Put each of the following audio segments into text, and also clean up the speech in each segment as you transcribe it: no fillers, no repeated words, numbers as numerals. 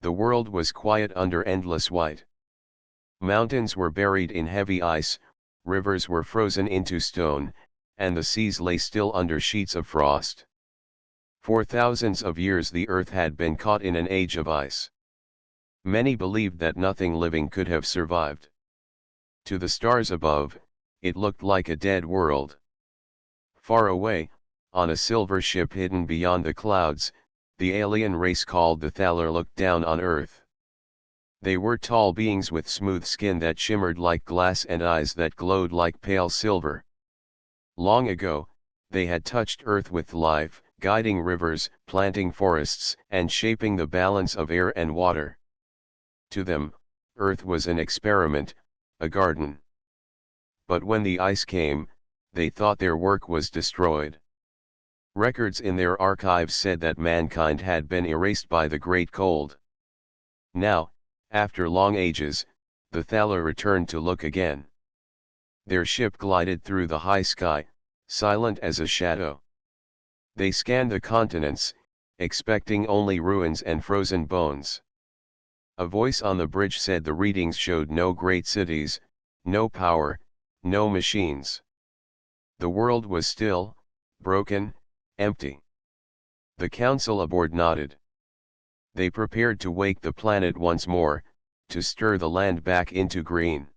The world was quiet under endless white. Mountains were buried in heavy ice, rivers were frozen into stone, and the seas lay still under sheets of frost. For thousands of years the earth had been caught in an age of ice. Many believed that nothing living could have survived. To the stars above, it looked like a dead world. Far away, on a silver ship hidden beyond the clouds, the alien race called the Thaler looked down on Earth. They were tall beings with smooth skin that shimmered like glass and eyes that glowed like pale silver. Long ago, they had touched Earth with life, guiding rivers, planting forests, and shaping the balance of air and water. To them, Earth was an experiment, a garden. But when the ice came, they thought their work was destroyed. Records in their archives said that mankind had been erased by the Great Cold. Now, after long ages, the Thaler returned to look again. Their ship glided through the high sky, silent as a shadow. They scanned the continents, expecting only ruins and frozen bones. A voice on the bridge said the readings showed no great cities, no power, no machines. The world was still, broken, empty. The council aboard nodded. They prepared to wake the planet once more, to stir the land back into green.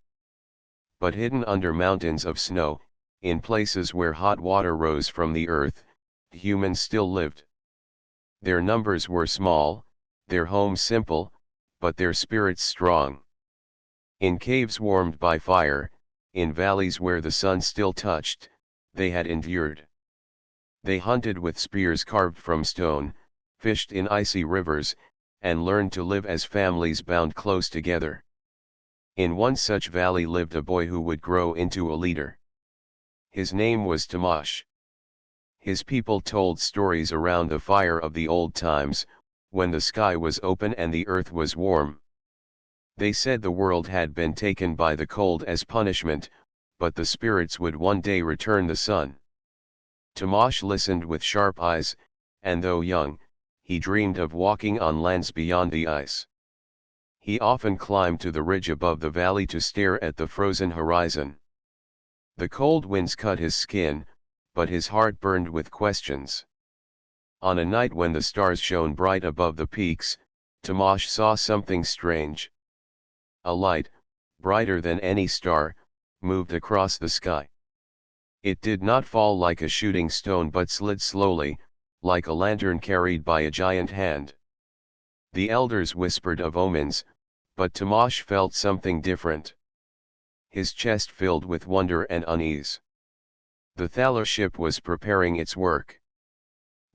But hidden under mountains of snow, in places where hot water rose from the earth, humans still lived. Their numbers were small, their homes simple, but their spirits strong. In caves warmed by fire, in valleys where the sun still touched, they had endured. They hunted with spears carved from stone, fished in icy rivers, and learned to live as families bound close together. In one such valley lived a boy who would grow into a leader. His name was Tamash. His people told stories around the fire of the old times, when the sky was open and the earth was warm. They said the world had been taken by the cold as punishment, but the spirits would one day return the sun. Tamash listened with sharp eyes, and though young, he dreamed of walking on lands beyond the ice. He often climbed to the ridge above the valley to stare at the frozen horizon. The cold winds cut his skin, but his heart burned with questions. On a night when the stars shone bright above the peaks, Tamash saw something strange. A light, brighter than any star, moved across the sky. It did not fall like a shooting stone but slid slowly, like a lantern carried by a giant hand. The elders whispered of omens, but Tamash felt something different. His chest filled with wonder and unease. The Thaler ship was preparing its work.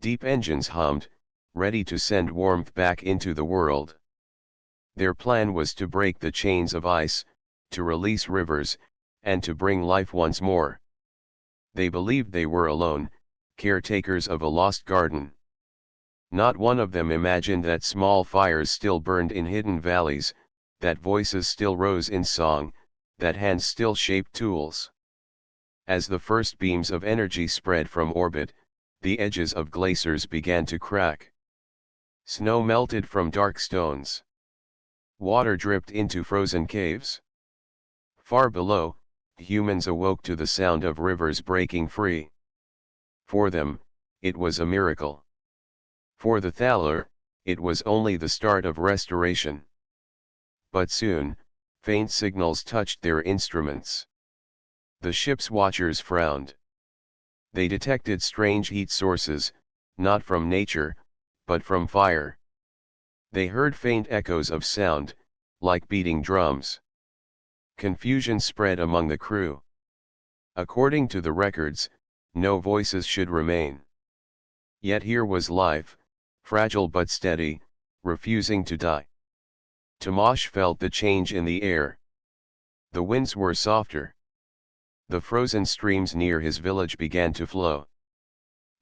Deep engines hummed, ready to send warmth back into the world. Their plan was to break the chains of ice, to release rivers, and to bring life once more. They believed they were alone, caretakers of a lost garden. Not one of them imagined that small fires still burned in hidden valleys, that voices still rose in song, that hands still shaped tools. As the first beams of energy spread from orbit, the edges of glaciers began to crack. Snow melted from dark stones. Water dripped into frozen caves. Far below, humans awoke to the sound of rivers breaking free. For them, it was a miracle. For the Thaler, it was only the start of restoration. But soon, faint signals touched their instruments. The ship's watchers frowned. They detected strange heat sources, not from nature, but from fire. They heard faint echoes of sound, like beating drums. Confusion spread among the crew. According to the records, no voices should remain. Yet here was life, fragile but steady, refusing to die. Tamash felt the change in the air. The winds were softer. The frozen streams near his village began to flow.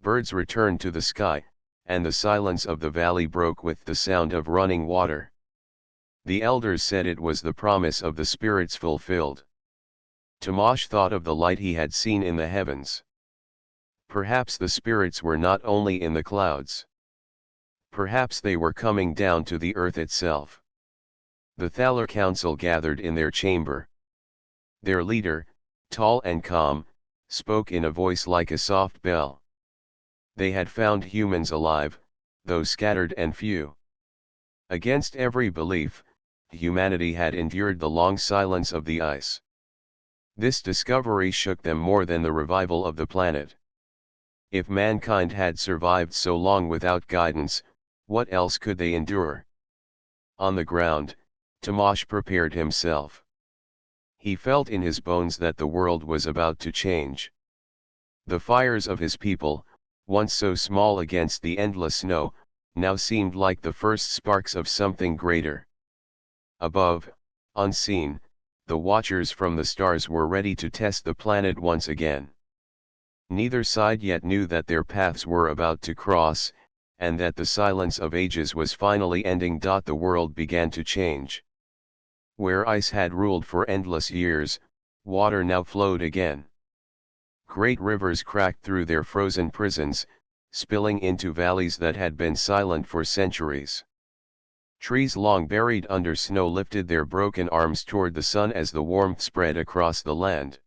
Birds returned to the sky, and the silence of the valley broke with the sound of running water. The elders said it was the promise of the spirits fulfilled. Tamash thought of the light he had seen in the heavens. Perhaps the spirits were not only in the clouds. Perhaps they were coming down to the earth itself. The Thaler Council gathered in their chamber. Their leader, tall and calm, spoke in a voice like a soft bell. They had found humans alive, though scattered and few. Against every belief, humanity had endured the long silence of the ice. This discovery shook them more than the revival of the planet. If mankind had survived so long without guidance, what else could they endure? On the ground, Tomasz prepared himself. He felt in his bones that the world was about to change. The fires of his people, once so small against the endless snow, now seemed like the first sparks of something greater. Above, unseen, the watchers from the stars were ready to test the planet once again. Neither side yet knew that their paths were about to cross, and that the silence of ages was finally ending. The world began to change. Where ice had ruled for endless years, water now flowed again. Great rivers cracked through their frozen prisons, spilling into valleys that had been silent for centuries. Trees long buried under snow lifted their broken arms toward the sun as the warmth spread across the land.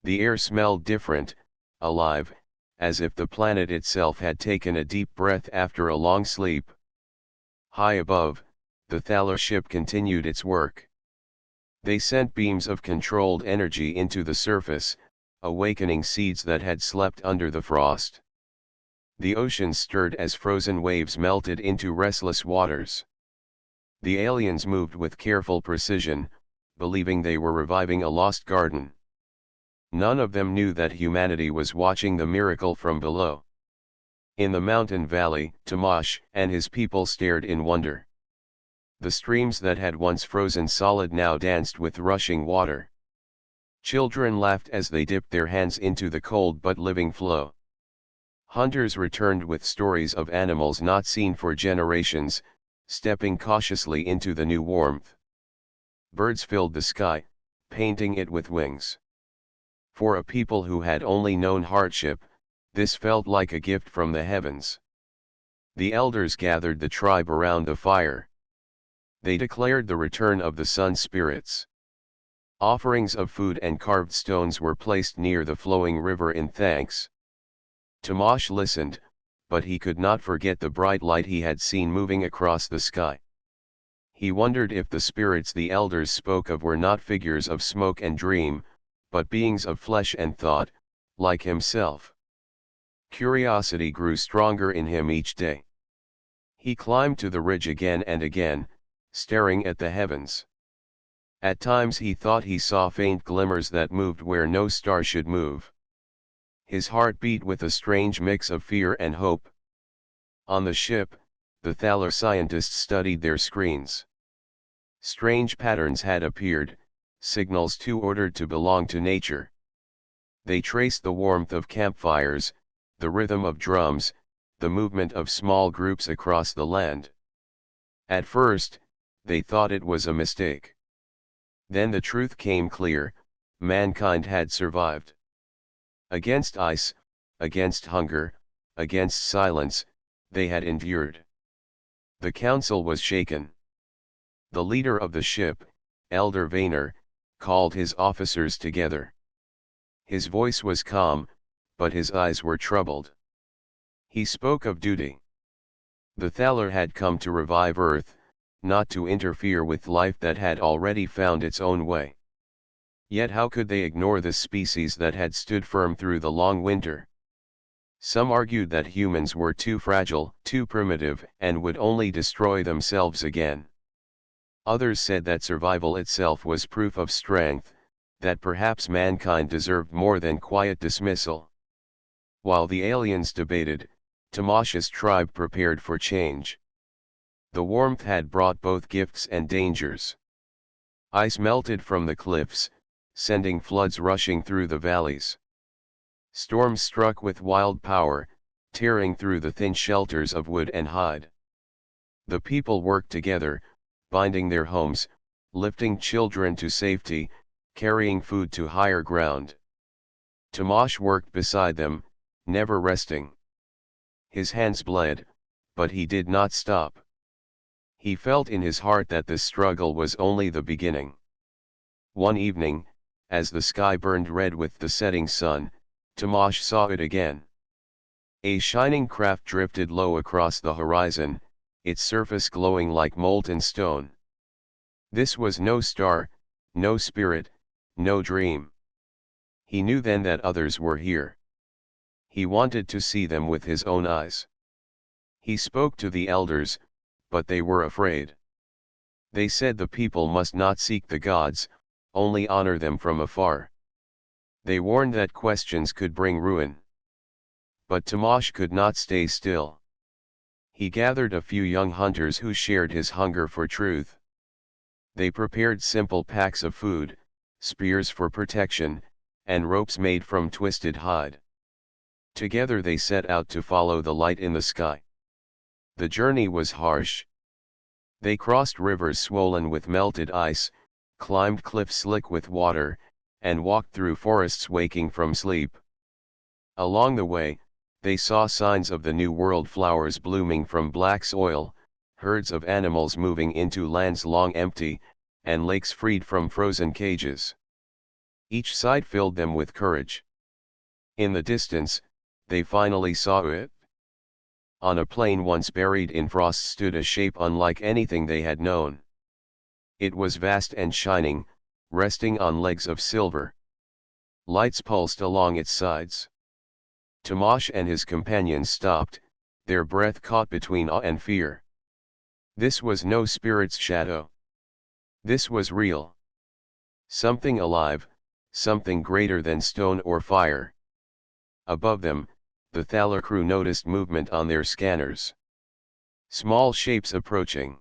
The air smelled different, alive, as if the planet itself had taken a deep breath after a long sleep. High above, the Thaler ship continued its work. They sent beams of controlled energy into the surface, awakening seeds that had slept under the frost. The ocean stirred as frozen waves melted into restless waters. The aliens moved with careful precision, believing they were reviving a lost garden. None of them knew that humanity was watching the miracle from below. In the mountain valley, Tomasz and his people stared in wonder. The streams that had once frozen solid now danced with rushing water. Children laughed as they dipped their hands into the cold but living flow. Hunters returned with stories of animals not seen for generations, stepping cautiously into the new warmth. Birds filled the sky, painting it with wings. For a people who had only known hardship, this felt like a gift from the heavens. The elders gathered the tribe around the fire. They declared the return of the sun spirits. Offerings of food and carved stones were placed near the flowing river in thanks. Tomasz listened, but he could not forget the bright light he had seen moving across the sky. He wondered if the spirits the elders spoke of were not figures of smoke and dream, but beings of flesh and thought, like himself. Curiosity grew stronger in him each day. He climbed to the ridge again and again, staring at the heavens. At times he thought he saw faint glimmers that moved where no star should move. His heart beat with a strange mix of fear and hope. On the ship, the Thaler scientists studied their screens. Strange patterns had appeared, signals too ordered to belong to nature. They traced the warmth of campfires, the rhythm of drums, the movement of small groups across the land. At first, they thought it was a mistake. Then the truth came clear: mankind had survived. Against ice, against hunger, against silence, they had endured. The council was shaken. The leader of the ship, Elder Vainer, called his officers together. His voice was calm, but his eyes were troubled. He spoke of duty. The Thaler had come to revive Earth, not to interfere with life that had already found its own way. Yet how could they ignore the species that had stood firm through the long winter? Some argued that humans were too fragile, too primitive, and would only destroy themselves again. Others said that survival itself was proof of strength, that perhaps mankind deserved more than quiet dismissal. While the aliens debated, Tomasz's tribe prepared for change. The warmth had brought both gifts and dangers. Ice melted from the cliffs, sending floods rushing through the valleys. Storms struck with wild power, tearing through the thin shelters of wood and hide. The people worked together, binding their homes, lifting children to safety, carrying food to higher ground. Tomasz worked beside them, never resting. His hands bled, but he did not stop. He felt in his heart that this struggle was only the beginning. One evening, as the sky burned red with the setting sun, Tomasz saw it again. A shining craft drifted low across the horizon, its surface glowing like molten stone. This was no star, no spirit, no dream. He knew then that others were here. He wanted to see them with his own eyes. He spoke to the elders, but they were afraid. They said the people must not seek the gods, only honor them from afar. They warned that questions could bring ruin. But Tomasz could not stay still. He gathered a few young hunters who shared his hunger for truth. They prepared simple packs of food, spears for protection, and ropes made from twisted hide. Together they set out to follow the light in the sky. The journey was harsh. They crossed rivers swollen with melted ice, climbed cliffs slick with water, and walked through forests waking from sleep. Along the way, they saw signs of the New World, flowers blooming from black soil, herds of animals moving into lands long empty, and lakes freed from frozen cages. Each sight filled them with courage. In the distance, they finally saw it. On a plain once buried in frost stood a shape unlike anything they had known. It was vast and shining, resting on legs of silver. Lights pulsed along its sides. Tomasz and his companions stopped, their breath caught between awe and fear. This was no spirit's shadow. This was real. Something alive, something greater than stone or fire. Above them, the Thaler crew noticed movement on their scanners. Small shapes approaching.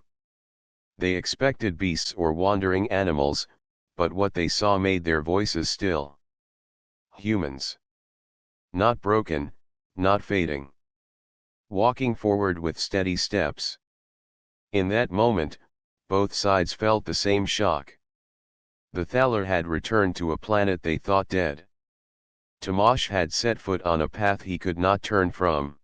They expected beasts or wandering animals, but what they saw made their voices still. Humans. Not broken, not fading. Walking forward with steady steps. In that moment, both sides felt the same shock. The Thaler had returned to a planet they thought dead. Tomasz had set foot on a path he could not turn from.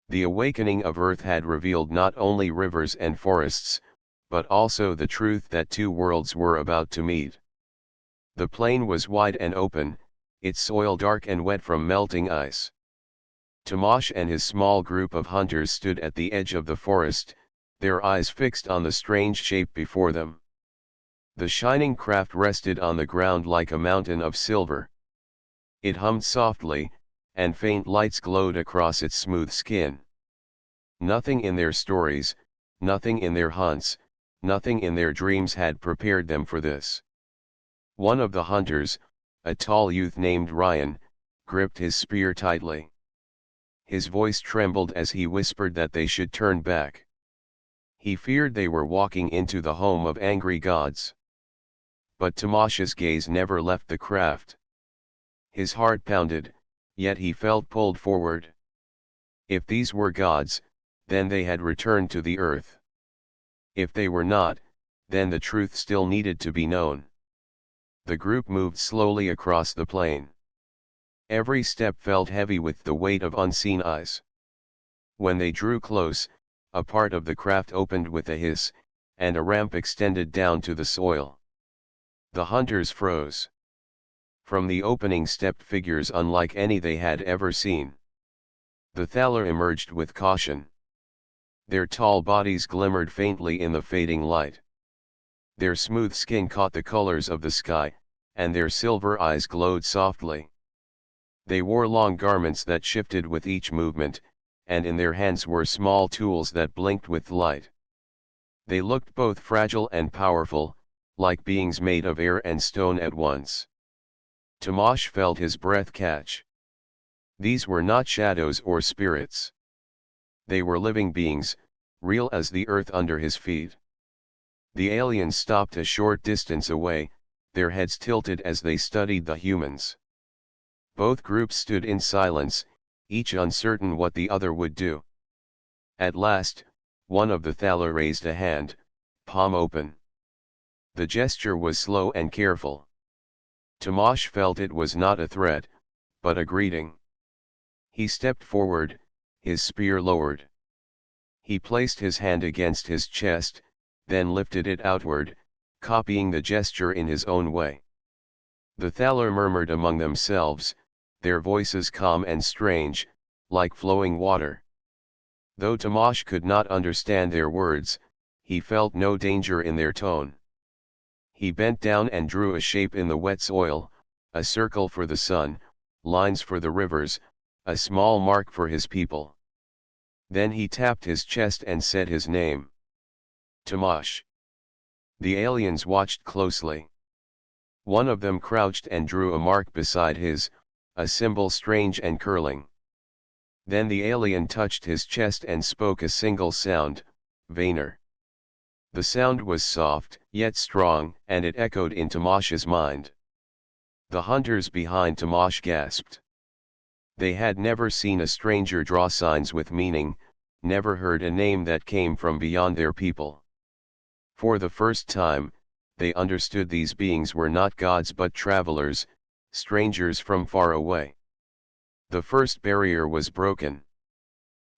The awakening of Earth had revealed not only rivers and forests, but also the truth that two worlds were about to meet. The plain was wide and open, its soil dark and wet from melting ice. Tomasz and his small group of hunters stood at the edge of the forest, their eyes fixed on the strange shape before them. The shining craft rested on the ground like a mountain of silver. It hummed softly, and faint lights glowed across its smooth skin. Nothing in their stories, nothing in their hunts, nothing in their dreams had prepared them for this. One of the hunters, a tall youth named Ryan, gripped his spear tightly. His voice trembled as he whispered that they should turn back. He feared they were walking into the home of angry gods. But Tomasz's gaze never left the craft. His heart pounded, yet he felt pulled forward. If these were gods, then they had returned to the earth. If they were not, then the truth still needed to be known. The group moved slowly across the plain. Every step felt heavy with the weight of unseen eyes. When they drew close, a part of the craft opened with a hiss, and a ramp extended down to the soil. The hunters froze. From the opening stepped figures unlike any they had ever seen. The Thaler emerged with caution. Their tall bodies glimmered faintly in the fading light. Their smooth skin caught the colors of the sky, and their silver eyes glowed softly. They wore long garments that shifted with each movement, and in their hands were small tools that blinked with light. They looked both fragile and powerful, like beings made of air and stone at once. Tomasz felt his breath catch. These were not shadows or spirits. They were living beings, real as the earth under his feet. The aliens stopped a short distance away, their heads tilted as they studied the humans. Both groups stood in silence, each uncertain what the other would do. At last, one of the Thaler raised a hand, palm open. The gesture was slow and careful. Tomasz felt it was not a threat, but a greeting. He stepped forward, his spear lowered. He placed his hand against his chest, then lifted it outward, copying the gesture in his own way. The Thaler murmured among themselves, their voices calm and strange, like flowing water. Though Tomasz could not understand their words, he felt no danger in their tone. He bent down and drew a shape in the wet soil, a circle for the sun, lines for the rivers, a small mark for his people. Then he tapped his chest and said his name. Tomasz. The aliens watched closely. One of them crouched and drew a mark beside his, a symbol strange and curling. Then the alien touched his chest and spoke a single sound, Vainer. The sound was soft, yet strong, and it echoed in Tomasz's mind. The hunters behind Tomasz gasped. They had never seen a stranger draw signs with meaning, never heard a name that came from beyond their people. For the first time, they understood these beings were not gods but travelers, strangers from far away. The first barrier was broken.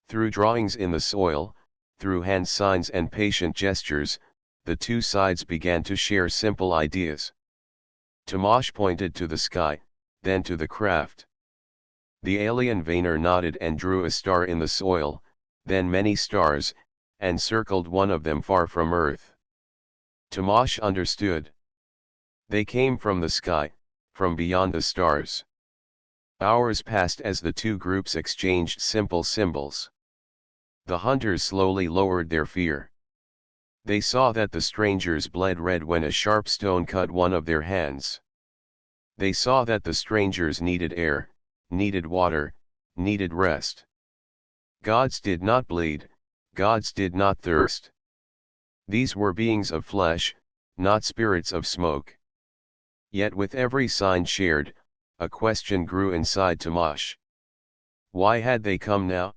Through drawings in the soil, through hand signs and patient gestures, the two sides began to share simple ideas. Tomasz pointed to the sky, then to the craft. The alien Vainer nodded and drew a star in the soil, then many stars, and circled one of them far from Earth. Tomasz understood. They came from the sky, from beyond the stars. Hours passed as the two groups exchanged simple symbols. The hunters slowly lowered their fear. They saw that the strangers bled red when a sharp stone cut one of their hands. They saw that the strangers needed air, needed water, needed rest. Gods did not bleed, gods did not thirst. These were beings of flesh, not spirits of smoke. Yet with every sign shared, a question grew inside Tomasz. Why had they come now?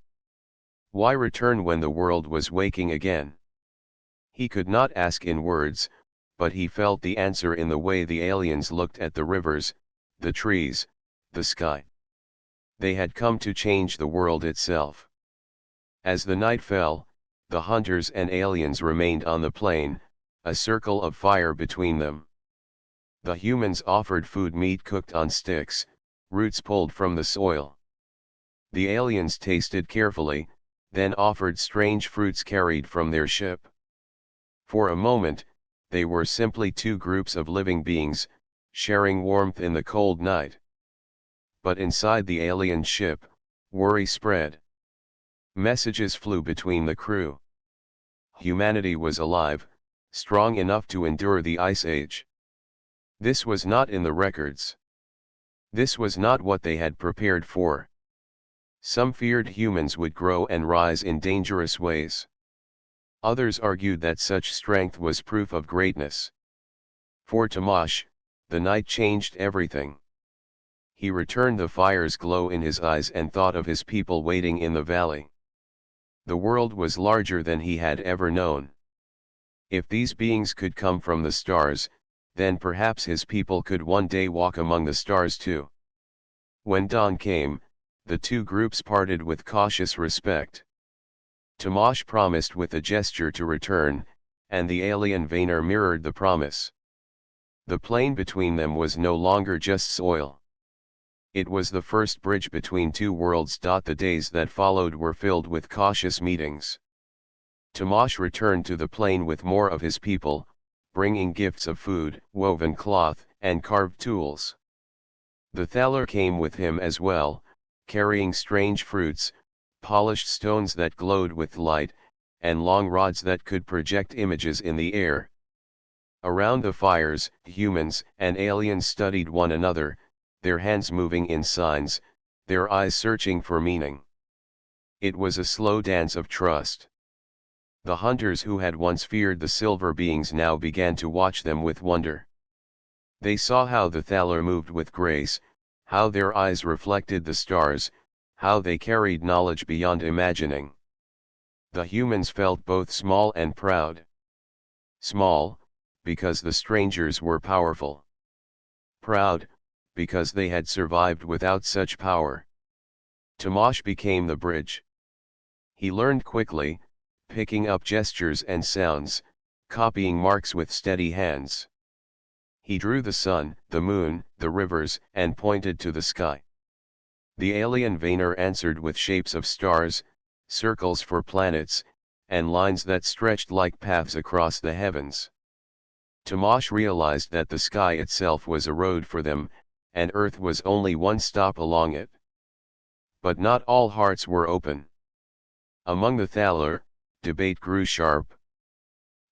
Why return when the world was waking again? He could not ask in words, but he felt the answer in the way the aliens looked at the rivers, the trees, the sky. They had come to change the world itself. As the night fell, the hunters and aliens remained on the plain, a circle of fire between them. The humans offered food, meat cooked on sticks, roots pulled from the soil. The aliens tasted carefully, then offered strange fruits carried from their ship. For a moment, they were simply two groups of living beings, sharing warmth in the cold night. But inside the alien ship, worry spread. Messages flew between the crew. Humanity was alive, strong enough to endure the Ice Age. This was not in the records. This was not what they had prepared for. Some feared humans would grow and rise in dangerous ways. Others argued that such strength was proof of greatness. For Tomasz, the night changed everything. He returned the fire's glow in his eyes and thought of his people waiting in the valley. The world was larger than he had ever known. If these beings could come from the stars, then perhaps his people could one day walk among the stars too. When dawn came, the two groups parted with cautious respect. Tomasz promised with a gesture to return, and the alien Vainer mirrored the promise. The plain between them was no longer just soil. It was the first bridge between two worlds. The days that followed were filled with cautious meetings. Tomasz returned to the plain with more of his people, bringing gifts of food, woven cloth, and carved tools. The Thaler came with him as well, carrying strange fruits, polished stones that glowed with light, and long rods that could project images in the air. Around the fires, humans and aliens studied one another, their hands moving in signs, their eyes searching for meaning. It was a slow dance of trust. The hunters who had once feared the silver beings now began to watch them with wonder. They saw how the Thaler moved with grace, how their eyes reflected the stars, how they carried knowledge beyond imagining. The humans felt both small and proud. Small, because the strangers were powerful. Proud, because they had survived without such power. Tomasz became the bridge. He learned quickly, picking up gestures and sounds, copying marks with steady hands. He drew the sun, the moon, the rivers, and pointed to the sky. The alien Vainer answered with shapes of stars, circles for planets, and lines that stretched like paths across the heavens. Tomasz realized that the sky itself was a road for them, and Earth was only one stop along it. But not all hearts were open. Among the Thaler, debate grew sharp.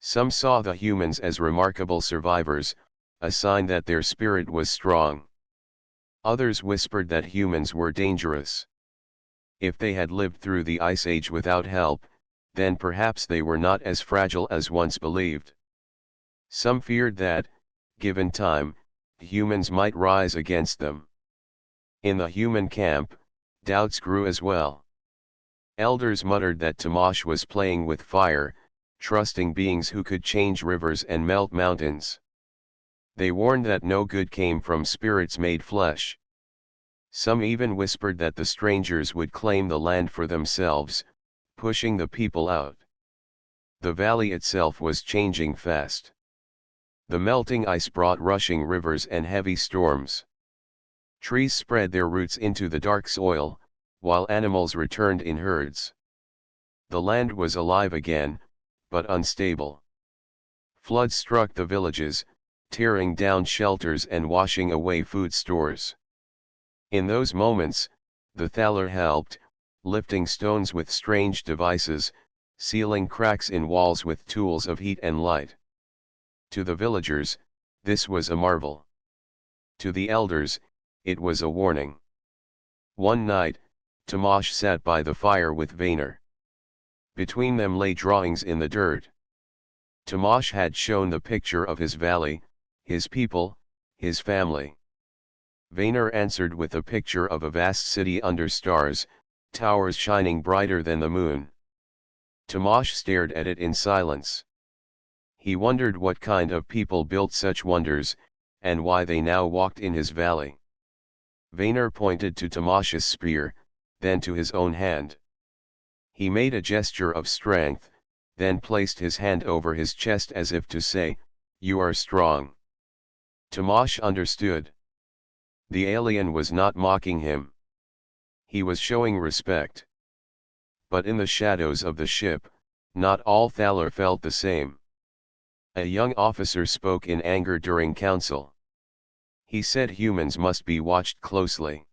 Some saw the humans as remarkable survivors, a sign that their spirit was strong. Others whispered that humans were dangerous. If they had lived through the Ice Age without help, then perhaps they were not as fragile as once believed. Some feared that, given time, humans might rise against them. In the human camp, doubts grew as well. Elders muttered that Tomasz was playing with fire, trusting beings who could change rivers and melt mountains. They warned that no good came from spirits made flesh. Some even whispered that the strangers would claim the land for themselves, pushing the people out. The valley itself was changing fast. The melting ice brought rushing rivers and heavy storms. Trees spread their roots into the dark soil, while animals returned in herds. The land was alive again, but unstable. Floods struck the villages, tearing down shelters and washing away food stores. In those moments, the Thaler helped, lifting stones with strange devices, sealing cracks in walls with tools of heat and light. To the villagers, this was a marvel. To the elders, it was a warning. One night, Tomasz sat by the fire with Vainer. Between them lay drawings in the dirt. Tomasz had shown the picture of his valley, his people, his family. Vainer answered with a picture of a vast city under stars, towers shining brighter than the moon. Tomasz stared at it in silence. He wondered what kind of people built such wonders, and why they now walked in his valley. Vainer pointed to Tomasz's spear, then to his own hand. He made a gesture of strength, then placed his hand over his chest as if to say, "You are strong." Tomasz understood. The alien was not mocking him. He was showing respect. But in the shadows of the ship, not all Thaler felt the same. A young officer spoke in anger during council. He said humans must be watched closely.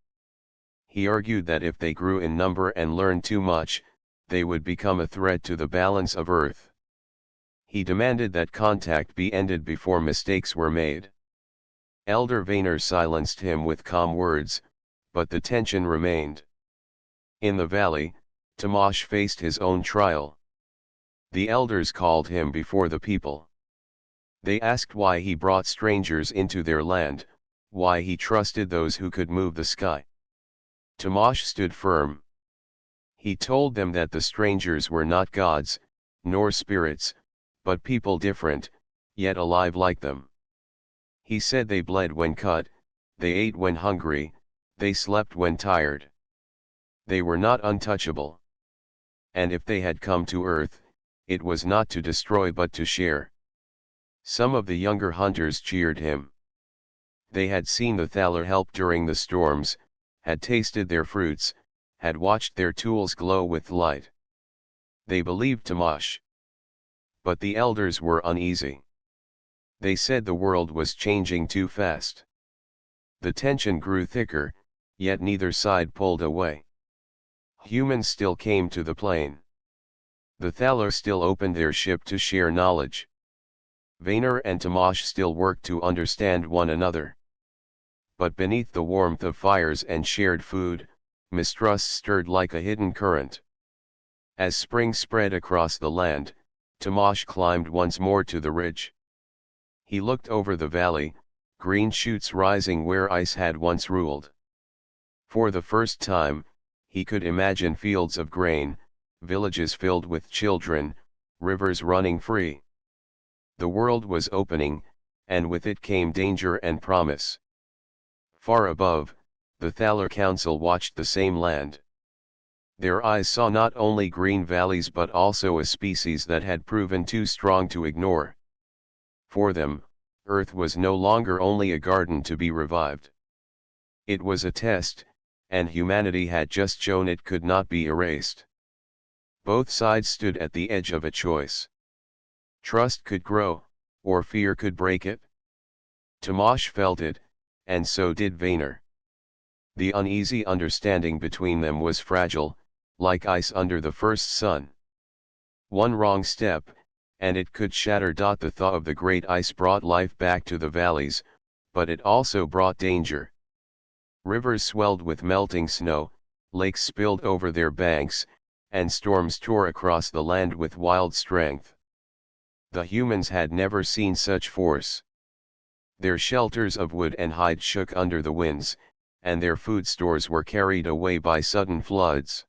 He argued that if they grew in number and learned too much, they would become a threat to the balance of Earth. He demanded that contact be ended before mistakes were made. Elder Vainer silenced him with calm words, but the tension remained. In the valley, Tomasz faced his own trial. The elders called him before the people. They asked why he brought strangers into their land, why he trusted those who could move the sky. Tomasz stood firm. He told them that the strangers were not gods, nor spirits, but people different, yet alive like them. He said they bled when cut, they ate when hungry, they slept when tired. They were not untouchable. And if they had come to Earth, it was not to destroy but to share. Some of the younger hunters cheered him. They had seen the Thaler help during the storms, had tasted their fruits, had watched their tools glow with light. They believed Tomasz. But the elders were uneasy. They said the world was changing too fast. The tension grew thicker, yet neither side pulled away. Humans still came to the plain. The Thaler still opened their ship to share knowledge. Vainer and Tomasz still worked to understand one another. But beneath the warmth of fires and shared food, mistrust stirred like a hidden current. As spring spread across the land, Tomasz climbed once more to the ridge. He looked over the valley, green shoots rising where ice had once ruled. For the first time, he could imagine fields of grain, villages filled with children, rivers running free. The world was opening, and with it came danger and promise. Far above, the Thaler Council watched the same land. Their eyes saw not only green valleys but also a species that had proven too strong to ignore. For them, Earth was no longer only a garden to be revived. It was a test, and humanity had just shown it could not be erased. Both sides stood at the edge of a choice. Trust could grow, or fear could break it. Tomasz felt it, and so did Vainer. The uneasy understanding between them was fragile, like ice under the first sun. One wrong step, and it could shatter. The thaw of the great ice brought life back to the valleys, but it also brought danger. Rivers swelled with melting snow, lakes spilled over their banks, and storms tore across the land with wild strength. The humans had never seen such force. Their shelters of wood and hide shook under the winds, and their food stores were carried away by sudden floods.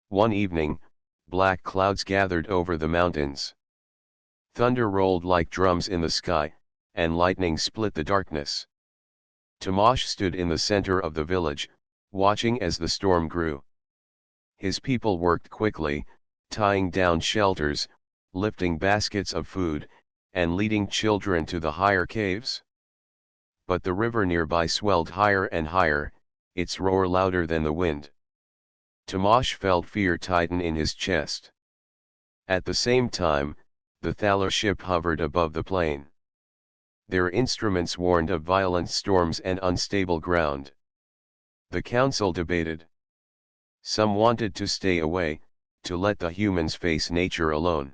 One evening, black clouds gathered over the mountains. Thunder rolled like drums in the sky, and lightning split the darkness. Tomasz stood in the center of the village, watching as the storm grew. His people worked quickly, tying down shelters, lifting baskets of food, and leading children to the higher caves. But the river nearby swelled higher and higher, its roar louder than the wind. Tomasz felt fear tighten in his chest. At the same time, the Thaler ship hovered above the plain. Their instruments warned of violent storms and unstable ground. The council debated. Some wanted to stay away, to let the humans face nature alone.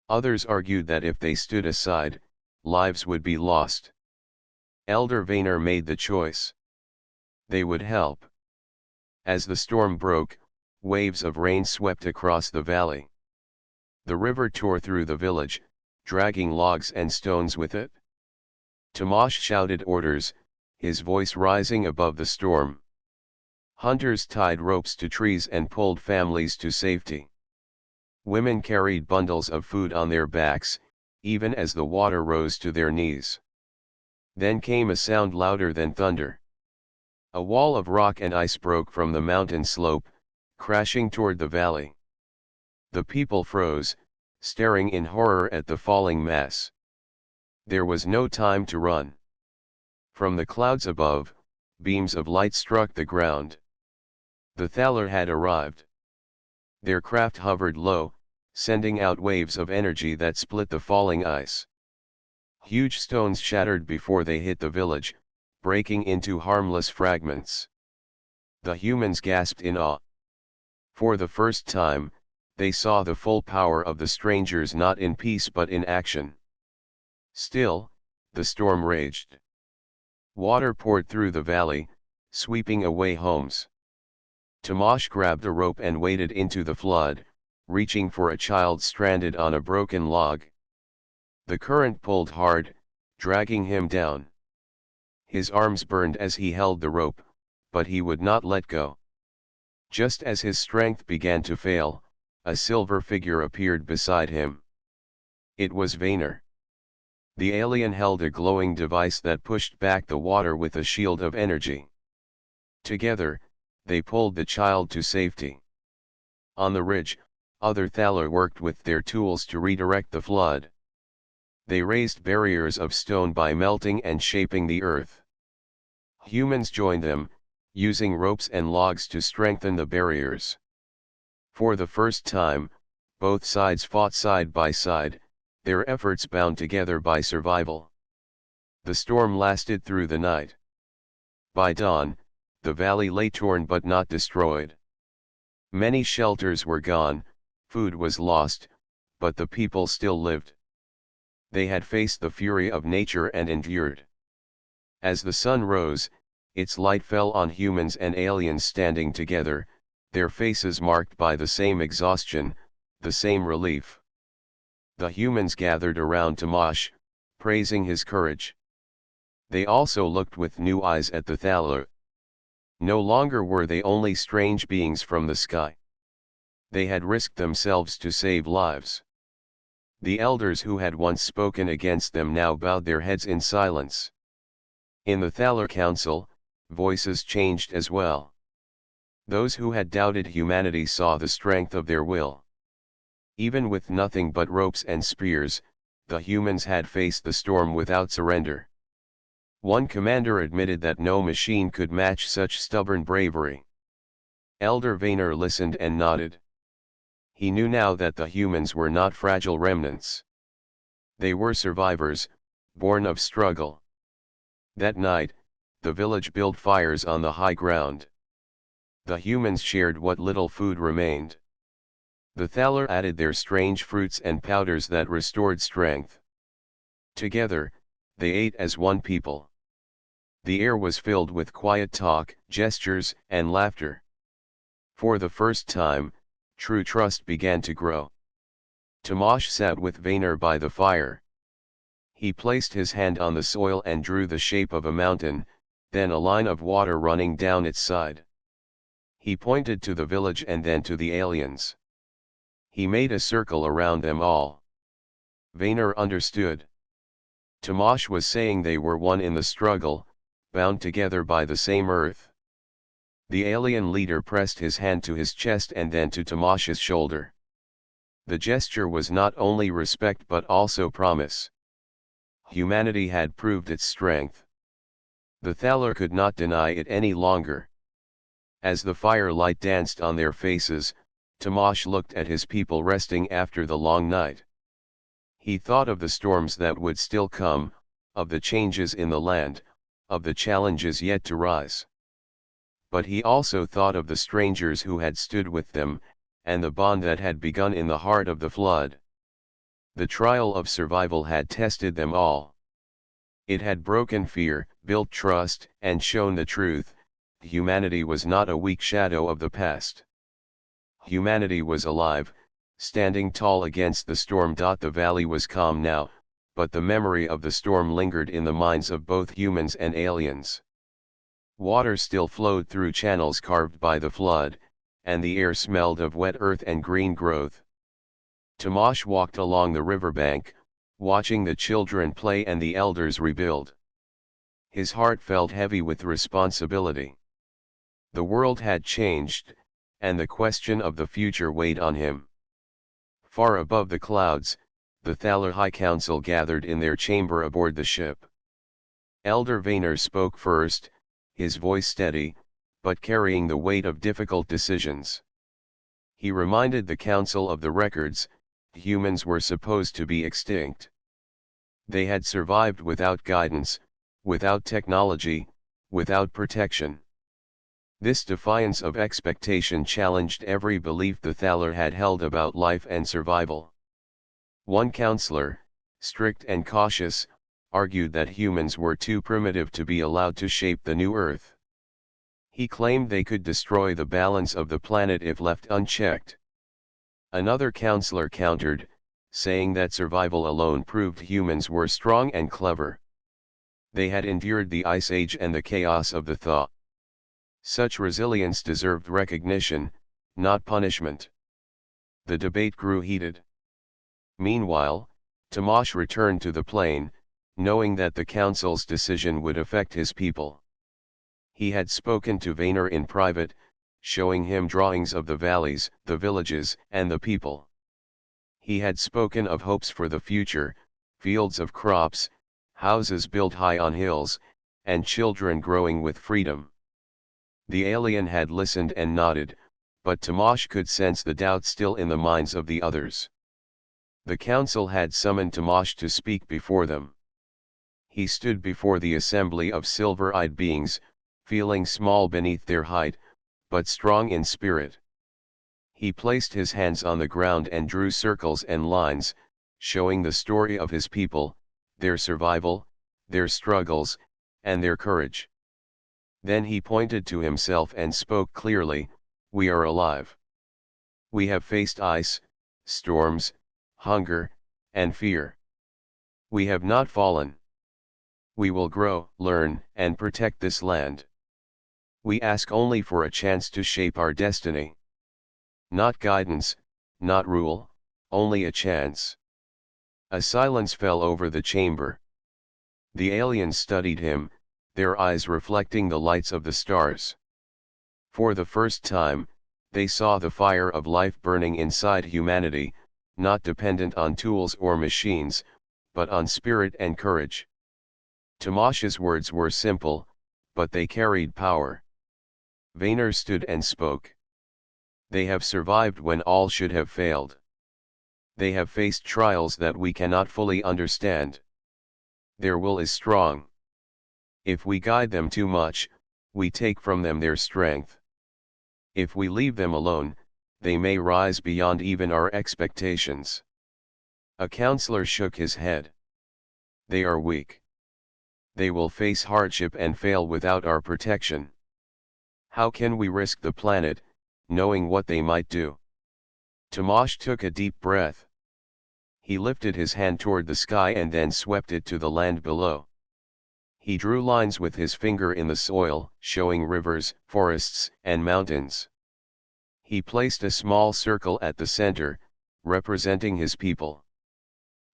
Others argued that if they stood aside, lives would be lost. Elder Vainer made the choice. They would help. As the storm broke, waves of rain swept across the valley. The river tore through the village, dragging logs and stones with it. Tomasz shouted orders, his voice rising above the storm. Hunters tied ropes to trees and pulled families to safety. Women carried bundles of food on their backs, even as the water rose to their knees. Then came a sound louder than thunder. A wall of rock and ice broke from the mountain slope, crashing toward the valley. The people froze, staring in horror at the falling mass. There was no time to run. From the clouds above, beams of light struck the ground. The Thaler had arrived. Their craft hovered low, sending out waves of energy that split the falling ice. Huge stones shattered before they hit the village, breaking into harmless fragments. The humans gasped in awe. For the first time, they saw the full power of the strangers, not in peace but in action. Still, the storm raged. Water poured through the valley, sweeping away homes. Tomasz grabbed a rope and waded into the flood, reaching for a child stranded on a broken log. The current pulled hard, dragging him down. His arms burned as he held the rope, but he would not let go. Just as his strength began to fail, a silver figure appeared beside him. It was Vainer. The alien held a glowing device that pushed back the water with a shield of energy. Together, they pulled the child to safety. On the ridge, other Thaler worked with their tools to redirect the flood. They raised barriers of stone by melting and shaping the earth. Humans joined them, using ropes and logs to strengthen the barriers. For the first time, both sides fought side by side, their efforts bound together by survival. The storm lasted through the night. By dawn, the valley lay torn but not destroyed. Many shelters were gone, food was lost, but the people still lived. They had faced the fury of nature and endured. As the sun rose, its light fell on humans and aliens standing together, their faces marked by the same exhaustion, the same relief. The humans gathered around Tomasz, praising his courage. They also looked with new eyes at the Thaler. No longer were they only strange beings from the sky. They had risked themselves to save lives. The elders who had once spoken against them now bowed their heads in silence. In the Thaler Council, voices changed as well. Those who had doubted humanity saw the strength of their will. Even with nothing but ropes and spears, the humans had faced the storm without surrender. One commander admitted that no machine could match such stubborn bravery. Elder Vaynor listened and nodded. He knew now that the humans were not fragile remnants. They were survivors, born of struggle. That night, the village built fires on the high ground. The humans shared what little food remained. The Thaler added their strange fruits and powders that restored strength. Together, they ate as one people. The air was filled with quiet talk, gestures, and laughter. For the first time, true trust began to grow. Tomasz sat with Vaynor by the fire. He placed his hand on the soil and drew the shape of a mountain, then a line of water running down its side. He pointed to the village and then to the aliens. He made a circle around them all. Vaynor understood. Tomasz was saying they were one in the struggle, bound together by the same earth. The alien leader pressed his hand to his chest and then to Tomasz's shoulder. The gesture was not only respect but also promise. Humanity had proved its strength. The Thaler could not deny it any longer. As the firelight danced on their faces, Tomasz looked at his people resting after the long night. He thought of the storms that would still come, of the changes in the land, of the challenges yet to rise. But he also thought of the strangers who had stood with them, and the bond that had begun in the heart of the flood. The trial of survival had tested them all. It had broken fear, built trust, and shown the truth: humanity was not a weak shadow of the past. Humanity was alive, standing tall against the storm. The valley was calm now, but the memory of the storm lingered in the minds of both humans and aliens. Water still flowed through channels carved by the flood, and the air smelled of wet earth and green growth. Tomasz walked along the riverbank, watching the children play and the elders rebuild. His heart felt heavy with responsibility. The world had changed, and the question of the future weighed on him. Far above the clouds, the Thaler High Council gathered in their chamber aboard the ship. Elder Vaynor spoke first, his voice steady, but carrying the weight of difficult decisions. He reminded the council of the records: humans were supposed to be extinct. They had survived without guidance, without technology, without protection. This defiance of expectation challenged every belief the Thaler had held about life and survival. One counselor, strict and cautious, argued that humans were too primitive to be allowed to shape the new Earth. He claimed they could destroy the balance of the planet if left unchecked. Another counselor countered, saying that survival alone proved humans were strong and clever. They had endured the Ice Age and the chaos of the Thaw. Such resilience deserved recognition, not punishment. The debate grew heated. Meanwhile, Tomasz returned to the plain, knowing that the council's decision would affect his people. He had spoken to Vaynor in private, showing him drawings of the valleys, the villages, and the people. He had spoken of hopes for the future: fields of crops, houses built high on hills, and children growing with freedom. The alien had listened and nodded, but Tomasz could sense the doubt still in the minds of the others. The council had summoned Tomasz to speak before them. He stood before the assembly of silver-eyed beings, feeling small beneath their height, but strong in spirit. He placed his hands on the ground and drew circles and lines, showing the story of his people, their survival, their struggles, and their courage. Then he pointed to himself and spoke clearly: "We are alive. We have faced ice, storms, hunger, and fear. We have not fallen. We will grow, learn, and protect this land. We ask only for a chance to shape our destiny. Not guidance, not rule, only a chance." A silence fell over the chamber. The aliens studied him, their eyes reflecting the lights of the stars. For the first time, they saw the fire of life burning inside humanity, not dependent on tools or machines, but on spirit and courage. Tamash's words were simple, but they carried power. Vainer stood and spoke. They have survived when all should have failed. They have faced trials that we cannot fully understand. Their will is strong. If we guide them too much, we take from them their strength. If we leave them alone, they may rise beyond even our expectations. A counselor shook his head. They are weak. They will face hardship and fail without our protection. How can we risk the planet, knowing what they might do? Tamash took a deep breath. He lifted his hand toward the sky and then swept it to the land below. He drew lines with his finger in the soil, showing rivers, forests, and mountains. He placed a small circle at the center, representing his people.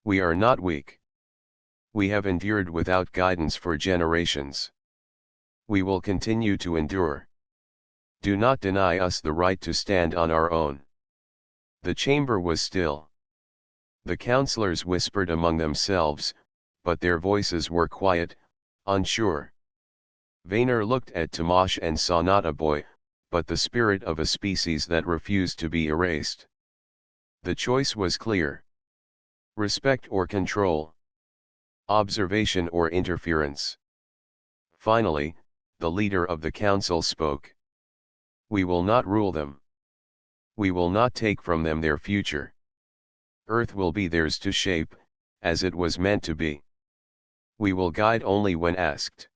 We are not weak. We have endured without guidance for generations. We will continue to endure. Do not deny us the right to stand on our own. The chamber was still. The counselors whispered among themselves, but their voices were quiet, unsure. Vainer looked at Tamash and saw not a boy, but the spirit of a species that refused to be erased. The choice was clear. Respect or control. Observation or interference. Finally, the leader of the council spoke. We will not rule them. We will not take from them their future. Earth will be theirs to shape, as it was meant to be. We will guide only when asked.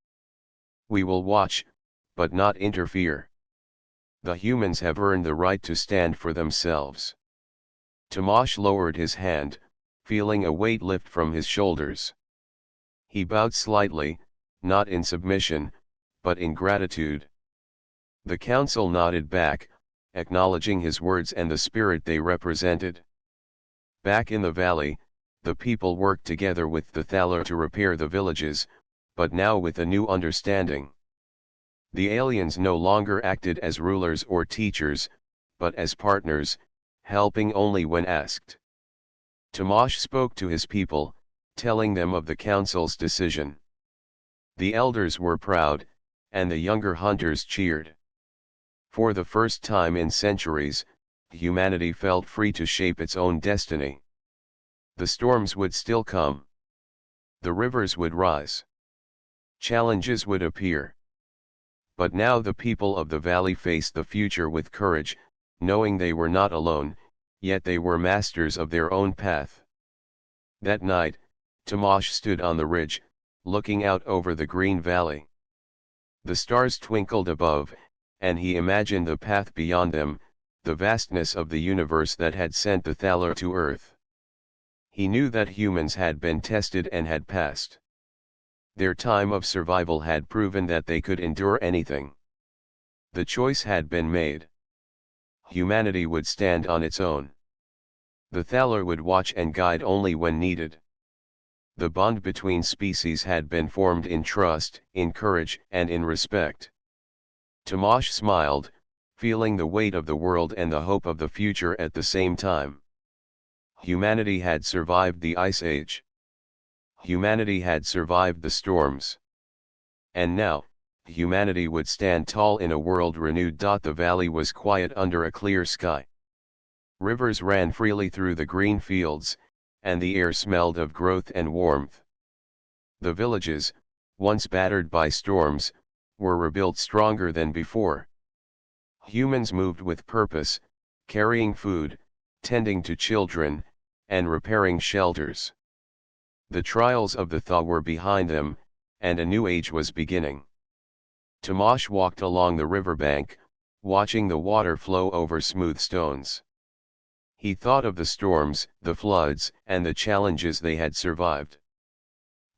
We will watch, but not interfere. The humans have earned the right to stand for themselves. Tamash lowered his hand, feeling a weight lift from his shoulders. He bowed slightly, not in submission, but in gratitude. The council nodded back, acknowledging his words and the spirit they represented. Back in the valley, the people worked together with the Thaler to repair the villages, but now with a new understanding. The aliens no longer acted as rulers or teachers, but as partners, helping only when asked. Tamash spoke to his people, telling them of the council's decision. The elders were proud, and the younger hunters cheered. For the first time in centuries, humanity felt free to shape its own destiny. The storms would still come. The rivers would rise. Challenges would appear. But now the people of the valley faced the future with courage, knowing they were not alone, yet they were masters of their own path. That night, Tamash stood on the ridge, looking out over the green valley. The stars twinkled above, and he imagined the path beyond them, the vastness of the universe that had sent the Thaler to Earth. He knew that humans had been tested and had passed. Their time of survival had proven that they could endure anything. The choice had been made. Humanity would stand on its own. The Thaler would watch and guide only when needed. The bond between species had been formed in trust, in courage, and in respect. Tamash smiled, feeling the weight of the world and the hope of the future at the same time. Humanity had survived the Ice Age. Humanity had survived the storms. And now, humanity would stand tall in a world renewed. The valley was quiet under a clear sky. Rivers ran freely through the green fields, and the air smelled of growth and warmth. The villages, once battered by storms, were rebuilt stronger than before. Humans moved with purpose, carrying food, tending to children, and repairing shelters. The trials of the Thaw were behind them, and a new age was beginning. Tamash walked along the riverbank, watching the water flow over smooth stones. He thought of the storms, the floods, and the challenges they had survived.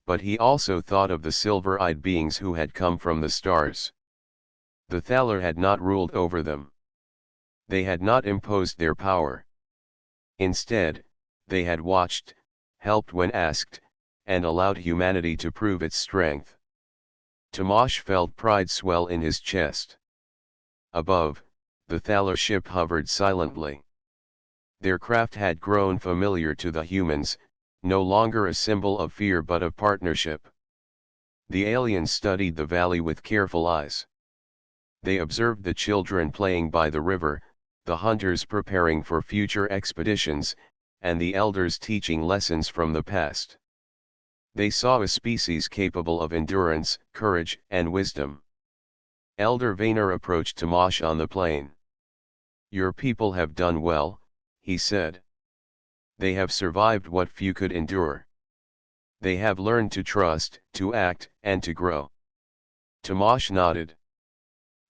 But he also thought of the silver-eyed beings who had come from the stars. The Thaler had not ruled over them. They had not imposed their power. Instead, they had watched, helped when asked, and allowed humanity to prove its strength. Tamash felt pride swell in his chest. Above, the Thaler ship hovered silently. Their craft had grown familiar to the humans, no longer a symbol of fear but of partnership. The aliens studied the valley with careful eyes. They observed the children playing by the river, the hunters preparing for future expeditions, and the elders teaching lessons from the past. They saw a species capable of endurance, courage, and wisdom. Elder Vaynor approached Tomash on the plain. "Your people have done well," he said. "They have survived what few could endure. They have learned to trust, to act, and to grow." Tomash nodded.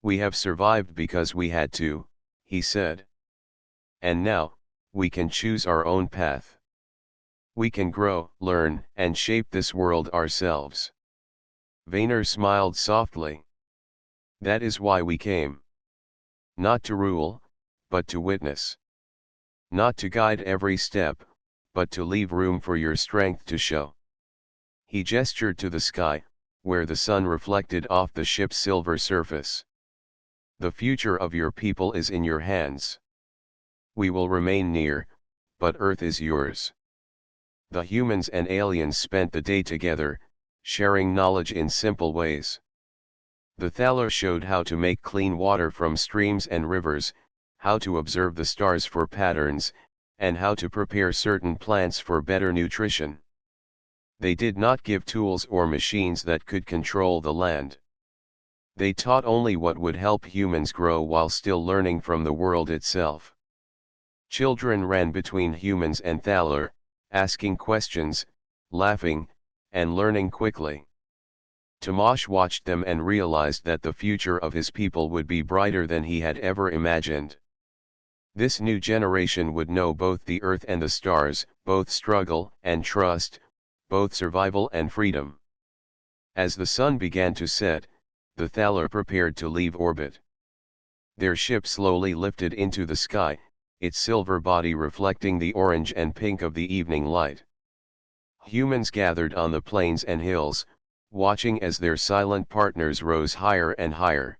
"We have survived because we had to," he said. "And now, we can choose our own path. We can grow, learn, and shape this world ourselves." Vaynor smiled softly. "That is why we came. Not to rule, but to witness. Not to guide every step, but to leave room for your strength to show." He gestured to the sky, where the sun reflected off the ship's silver surface. "The future of your people is in your hands. We will remain near, but Earth is yours." The humans and aliens spent the day together, sharing knowledge in simple ways. The Thaler showed how to make clean water from streams and rivers, how to observe the stars for patterns, and how to prepare certain plants for better nutrition. They did not give tools or machines that could control the land. They taught only what would help humans grow while still learning from the world itself. Children ran between humans and Thaler, asking questions, laughing, and learning quickly. Tomash watched them and realized that the future of his people would be brighter than he had ever imagined. This new generation would know both the earth and the stars, both struggle and trust, both survival and freedom. As the sun began to set, the Thaler prepared to leave orbit. Their ship slowly lifted into the sky, its silver body reflecting the orange and pink of the evening light. Humans gathered on the plains and hills, watching as their silent partners rose higher and higher.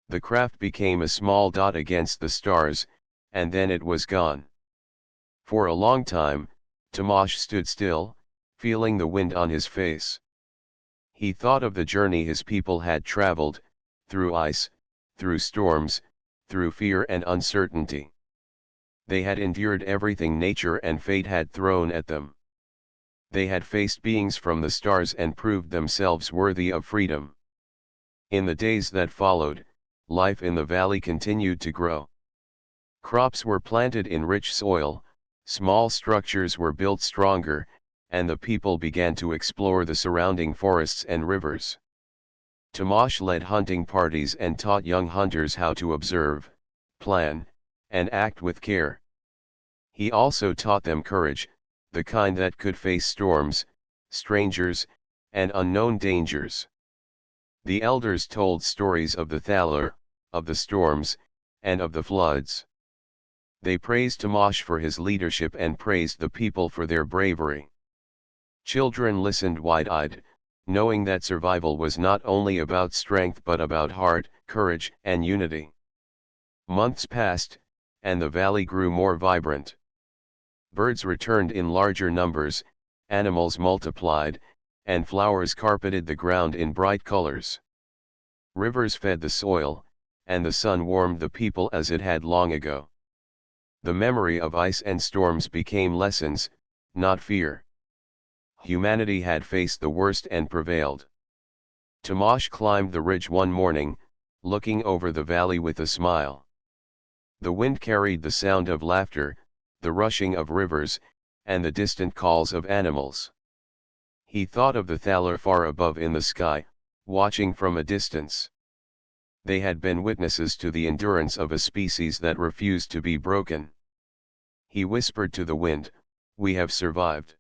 The craft became a small dot against the stars, and then it was gone. For a long time, Tomash stood still, feeling the wind on his face. He thought of the journey his people had traveled, through ice, through storms, through fear and uncertainty. They had endured everything nature and fate had thrown at them. They had faced beings from the stars and proved themselves worthy of freedom. In the days that followed, life in the valley continued to grow. Crops were planted in rich soil, small structures were built stronger, and the people began to explore the surrounding forests and rivers. Tomash led hunting parties and taught young hunters how to observe, plan, and act with care. He also taught them courage, the kind that could face storms, strangers, and unknown dangers. The elders told stories of the Thaler, of the storms, and of the floods. They praised Tomash for his leadership and praised the people for their bravery. Children listened wide-eyed, knowing that survival was not only about strength but about heart, courage, and unity. Months passed, and the valley grew more vibrant. Birds returned in larger numbers, animals multiplied, and flowers carpeted the ground in bright colors. Rivers fed the soil, and the sun warmed the people as it had long ago. The memory of ice and storms became lessons, not fear. Humanity had faced the worst and prevailed. Tomash climbed the ridge one morning, looking over the valley with a smile. The wind carried the sound of laughter, the rushing of rivers, and the distant calls of animals. He thought of the Thaler far above in the sky, watching from a distance. They had been witnesses to the endurance of a species that refused to be broken. He whispered to the wind, "We have survived.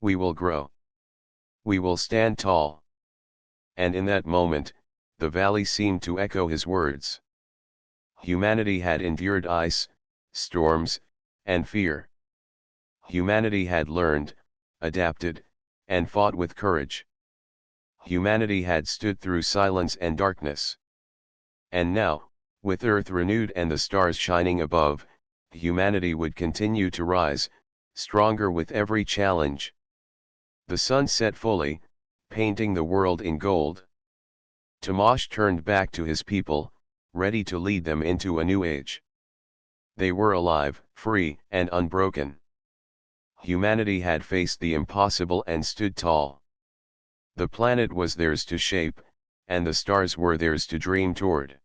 We will grow. We will stand tall." And in that moment, the valley seemed to echo his words. Humanity had endured ice, storms, and fear. Humanity had learned, adapted, and fought with courage. Humanity had stood through silence and darkness. And now, With Earth renewed and the stars shining above, humanity would continue to rise, stronger with every challenge. The sun set fully, painting the world in gold. Tamash turned back to his people, ready to lead them into a new age. They were alive, free, and unbroken. Humanity had faced the impossible and stood tall. The planet was theirs to shape, and the stars were theirs to dream toward.